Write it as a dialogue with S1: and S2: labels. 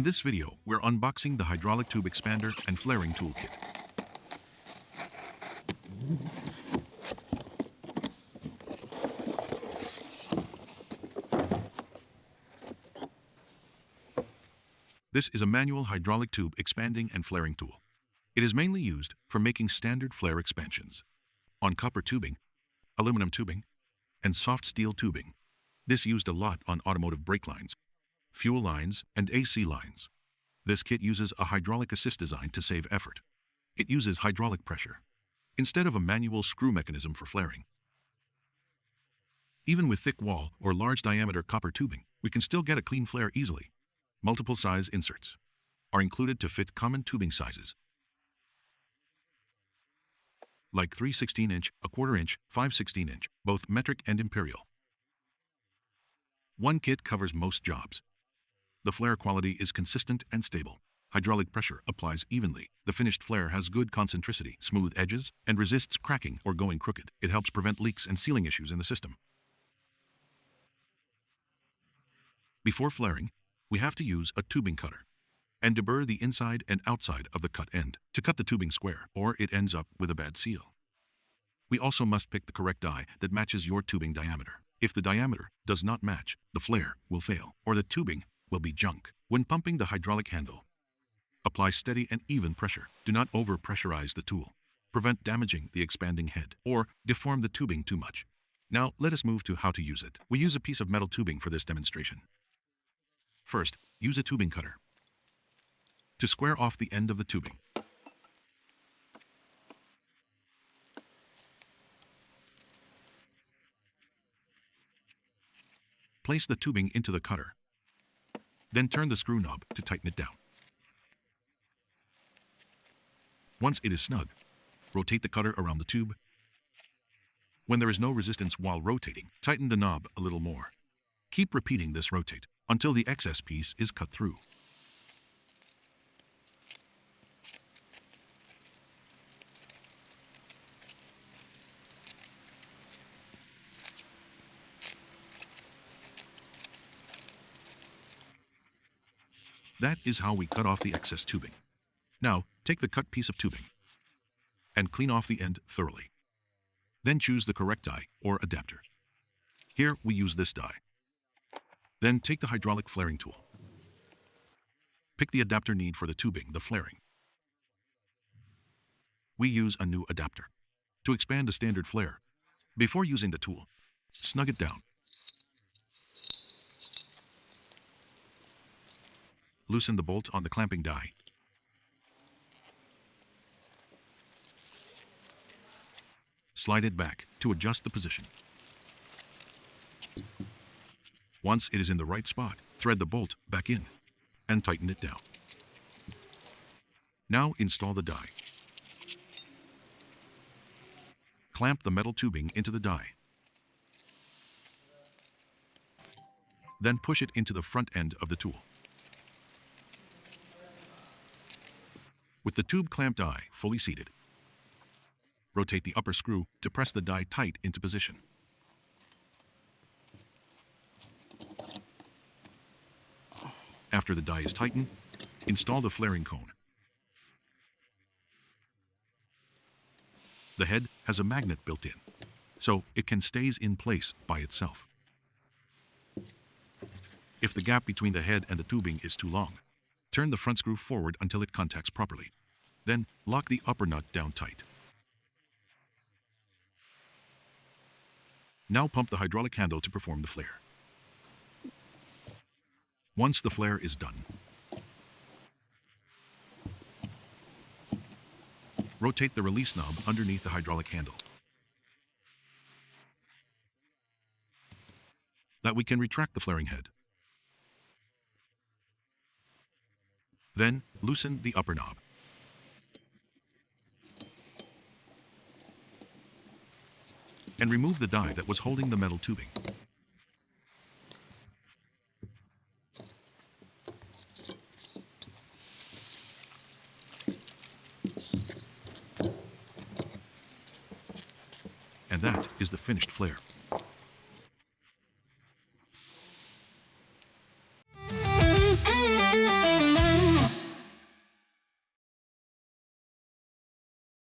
S1: this video, we're unboxing the hydraulic tube expander and flaring toolkit. This is a manual hydraulic tube expanding and flaring tool. It is mainly used for making standard flare expansions on copper tubing, aluminum tubing, and soft steel tubing. This used a lot on automotive brake lines, fuel lines, and AC lines. This kit uses a hydraulic assist design to save effort. It uses hydraulic pressure instead of a manual screw mechanism for flaring. Even with thick wall or large diameter copper tubing, we can still get a clean flare easily. Multiple size inserts are included to fit common tubing sizes, like 3/16 inch, a 1/4 inch, 5/16 inch, both metric and imperial. One kit covers most jobs. The flare quality is consistent and stable. Hydraulic pressure applies evenly. The finished flare has good concentricity, smooth edges, and resists cracking or going crooked. It helps prevent leaks and sealing issues in the system. Before flaring, we have to use a tubing cutter and deburr the inside and outside of the cut end to cut the tubing square, or it ends up with a bad seal. We also must pick the correct die that matches your tubing diameter. If the diameter does not match, the flare will fail, or the tubing will be junk. When pumping the hydraulic handle, apply steady and even pressure. Do not over-pressurize the tool. Prevent damaging the expanding head or deform the tubing too much. Now, let us move to how to use it. We use a piece of metal tubing for this demonstration. First, use a tubing cutter to square off the end of the tubing. Place the tubing into the cutter. Then turn the screw knob to tighten it down. Once it is snug, rotate the cutter around the tube. When there is no resistance while rotating, tighten the knob a little more. Keep repeating this rotate until the excess piece is cut through. That is how we cut off the excess tubing. Now, take the cut piece of tubing and clean off the end thoroughly. Then choose the correct die or adapter. Here we use this die. Then take the hydraulic flaring tool. Pick the adapter need for the tubing, the flaring. We use a new adapter to expand a standard flare. Before using the tool, snug it down. Loosen the bolt on the clamping die. Slide it back to adjust the position. Once it is in the right spot, thread the bolt back in and tighten it down. Now install the die. Clamp the metal tubing into the die. Then push it into the front end of the tool. With the tube clamped die fully seated, rotate the upper screw to press the die tight into position. After the die is tightened, install the flaring cone. The head has a magnet built in, so it can stays in place by itself. If the gap between the head and the tubing is too long, turn the front screw forward until it contacts properly. Then lock the upper nut down tight. Now pump the hydraulic handle to perform the flare. Once the flare is done, rotate the release knob underneath the hydraulic handle. That we can retract the flaring head. Then loosen the upper knob. And remove the die that was holding the metal tubing. And that is the finished flare.